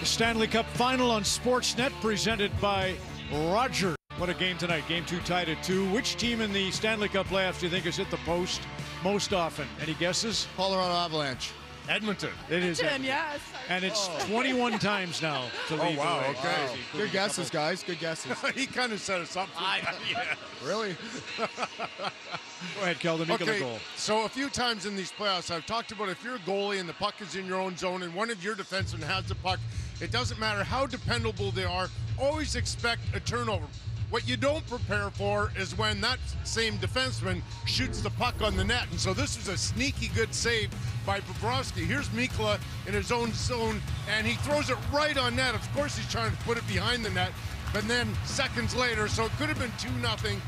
The Stanley Cup Final on Sportsnet, presented by Roger. What a game tonight. Game 2 tied at 2. Which team in the Stanley Cup playoffs do you think has hit the post most often? Any guesses? Colorado Avalanche. Edmonton. It is Edmonton, yes. And it's 21 times now to lead. Wow, the way. okay. Wow. Good guesses, guys. Good guesses. He kind of set us up for that. Yeah. Really? Go ahead, Keldon, make a goal. So a few times in these playoffs, I've talked about if you're a goalie and the puck is in your own zone and one of your defensemen has the puck, it doesn't matter how dependable they are, always expect a turnover. What you don't prepare for is when that same defenseman shoots the puck on the net. And so this was a sneaky good save by Bobrovsky. Here's Mikkola in his own zone, and he throws it right on net. Of course, he's trying to put it behind the net. But then seconds later, so it could have been 2-0.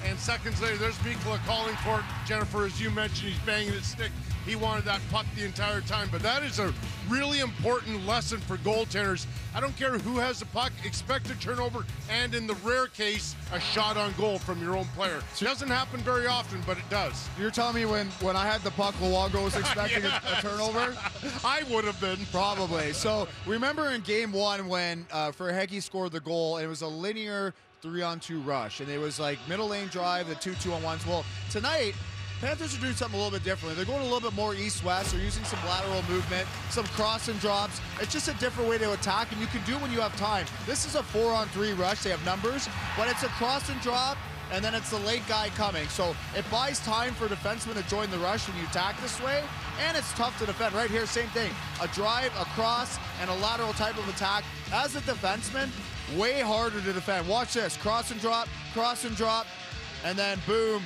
And seconds later, there's Mikkola calling for it. Jennifer, as you mentioned, he's banging his stick. He wanted that puck the entire time. But that is a really important lesson for goaltenders. I don't care who has the puck, expect a turnover, and in the rare case, a shot on goal from your own player. It doesn't happen very often, but it does. You're telling me when I had the puck, Luongo was expecting a turnover? I would have been. Probably. So remember in game 1 when Verhaeghe scored the goal, and it was a linear 3-on-2 rush, and it was like middle lane drive, the 2 2-on-1s. Well, tonight, Panthers are doing something a little bit differently. They're going a little bit more east-west. They're using some lateral movement, some cross and drops. It's just a different way to attack, and you can do it when you have time. This is a 4-on-3 rush. They have numbers, but it's a cross and drop, and then it's the late guy coming. So it buys time for defensemen to join the rush when you attack this way, and it's tough to defend. Right here, same thing. A drive, a cross, and a lateral type of attack. As a defenseman, way harder to defend. Watch this. Cross and drop, and then boom.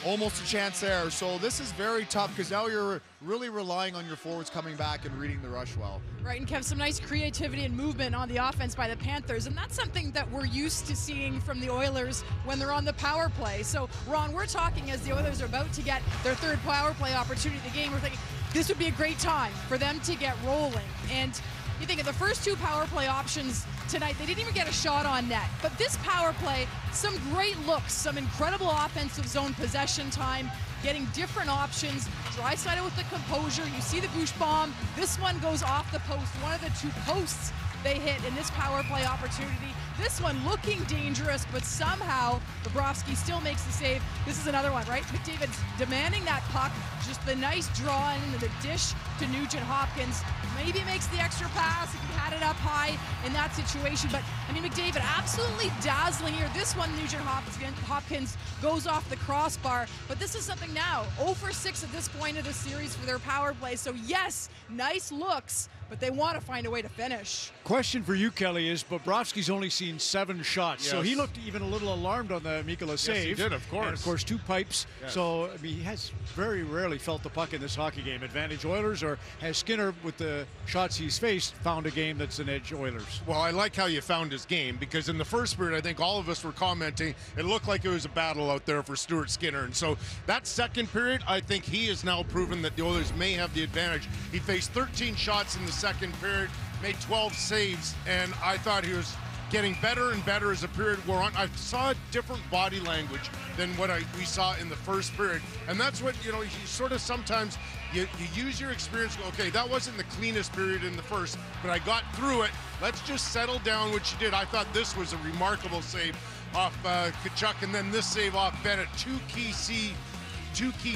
Almost a chance there. So this is very tough because now you're really relying on your forwards coming back and reading the rush well. Right, and Kev, some nice creativity and movement on the offense by the Panthers, and that's something that we're used to seeing from the Oilers when they're on the power play. So, Ron, we're talking as the Oilers are about to get their third power play opportunity of the game. We're thinking this would be a great time for them to get rolling. And you think of the first 2 power play options tonight, they didn't even get a shot on net. But this power play, some great looks, some incredible offensive zone possession time, getting different options. Draisaitl with the composure. You see the Bush bomb. This one goes off the post, one of the 2 posts they hit in this power play opportunity. This one looking dangerous, but somehow Bobrovsky still makes the save. This is another one, right? McDavid's demanding that puck, just the nice draw into the dish to Nugent-Hopkins. Maybe makes the extra pass if he had it up high in that situation. But, I mean, McDavid absolutely dazzling here. This one, Nugent-Hopkins goes off the crossbar. But this is something now. 0 for 6 at this point of the series for their power play. So, yes, nice looks, but they want to find a way to finish. Question for you, Kelly, is Bobrovsky's only seen 7 shots. Yes. So he looked even a little alarmed on the Mikkola save. Yes, he did, of course. And, of course, 2 pipes. Yes. So, I mean, he has very rarely felt the puck in this hockey game. Advantage Oilers, or has Skinner, with the shots he's faced, found a game that's an edge Oilers? Well, I like how you found his game, because in the first period, I think all of us were commenting, it looked like it was a battle out there for Stuart Skinner. And so that second period, I think he has now proven that the Oilers may have the advantage. He faced 13 shots in the second period, made 12 saves, and I thought he was getting better and better as the period wore on. I saw different body language than what we saw in the first period. And that's what, you sort of sometimes you use your experience, go, okay, that wasn't the cleanest period in the first, but I got through it. Let's just settle down, which you did. I thought this was a remarkable save off Tkachuk, and then this save off Bennett. Two key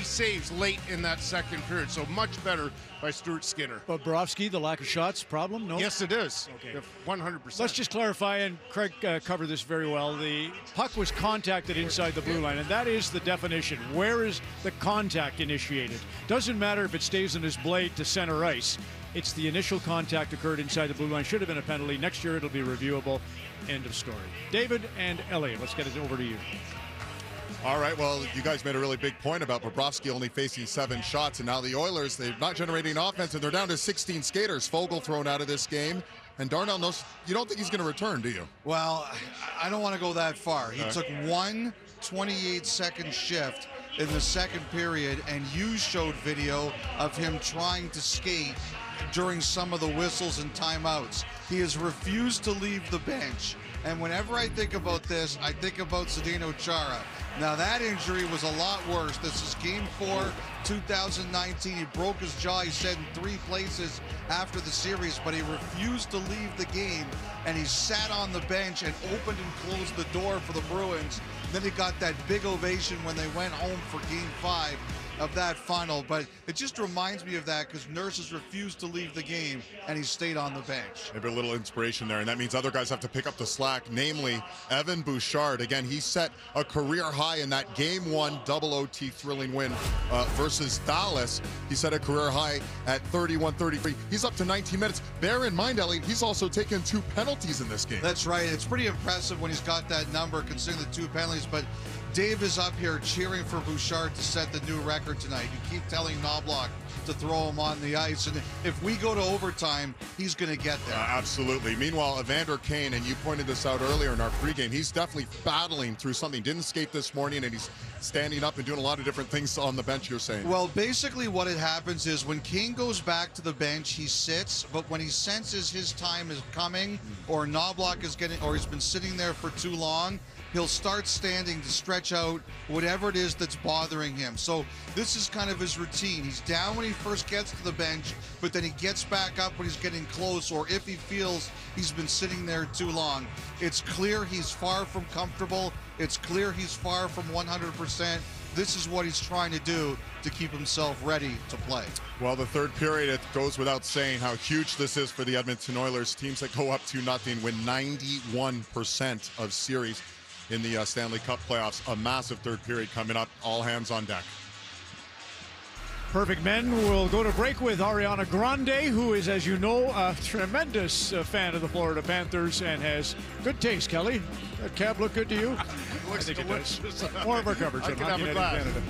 saves late in that second period, so much better by Stuart Skinner. Bobrovsky, the lack of shots problem? No? Yes, it is. Okay. 100%. Let's just clarify, and Craig covered this very well. The puck was contacted inside the blue line, and that is the definition. Where is the contact initiated? Doesn't matter if it stays in his blade to center ice. It's the initial contact occurred inside the blue line. Should have been a penalty. Next year it'll be reviewable. End of story. David and Elliot, let's get it over to you. All right, well, you guys made a really big point about Bobrovsky only facing 7 shots, and now the Oilers, they're not generating offense, and they're down to 16 skaters. Fogle thrown out of this game, and Darnell knows, you don't think he's going to return, do you? Well, I don't want to go that far. He took one 28-second shift in the second period, and you showed video of him trying to skate during some of the whistles and timeouts. He has refused to leave the bench. And whenever I think about this, I think about Zdeno Chara. Now, that injury was a lot worse. This is Game 4, 2019. He broke his jaw, he said, in 3 places after the series, but he refused to leave the game, and he sat on the bench and opened and closed the door for the Bruins. Then he got that big ovation when they went home for Game 5 of that final. But it just reminds me of that because Nurses refused to leave the game and he stayed on the bench. Maybe a little inspiration there, and that means other guys have to pick up the slack, namely Evan Bouchard. Again, he set a career high in that Game 1 double OT thrilling win versus Dallas. He set a career high at 31-33. He's up to 19 minutes. Bear in mind, Elliot, he's also taken 2 penalties in this game. That's right. It's pretty impressive when he's got that number considering the 2 penalties, but Dave is up here cheering for Bouchard to set the new record tonight. You keep telling Knobloch to throw him on the ice, and if we go to overtime, he's going to get there. Absolutely. Meanwhile, Evander Kane, and you pointed this out earlier in our pregame, he's definitely battling through something. Didn't skate this morning, and he's standing up and doing a lot of different things on the bench, you're saying. Well, basically what it happens is when Kane goes back to the bench, he sits, but when he senses his time is coming, or Knobloch is getting, or he's been sitting there for too long, he'll start standing to stretch out whatever it is that's bothering him. So this is kind of his routine. He's down when he first gets to the bench, but then he gets back up when he's getting close, or if he feels he's been sitting there too long. It's clear he's far from comfortable. It's clear he's far from 100%. This is what he's trying to do to keep himself ready to play. Well, the third period, it goes without saying how huge this is for the Edmonton Oilers. Teams that go up 2-0 win 91% of series in the Stanley Cup playoffs. A massive third period coming up. All hands on deck. Perfect, men. We'll go to break with Ariana Grande, who is, as you know, a tremendous fan of the Florida Panthers and has good taste. Kelly, that cab look good to you? Looks I think delicious. it does. More of our coverage I of can Hockey have a Night in glass. Canada.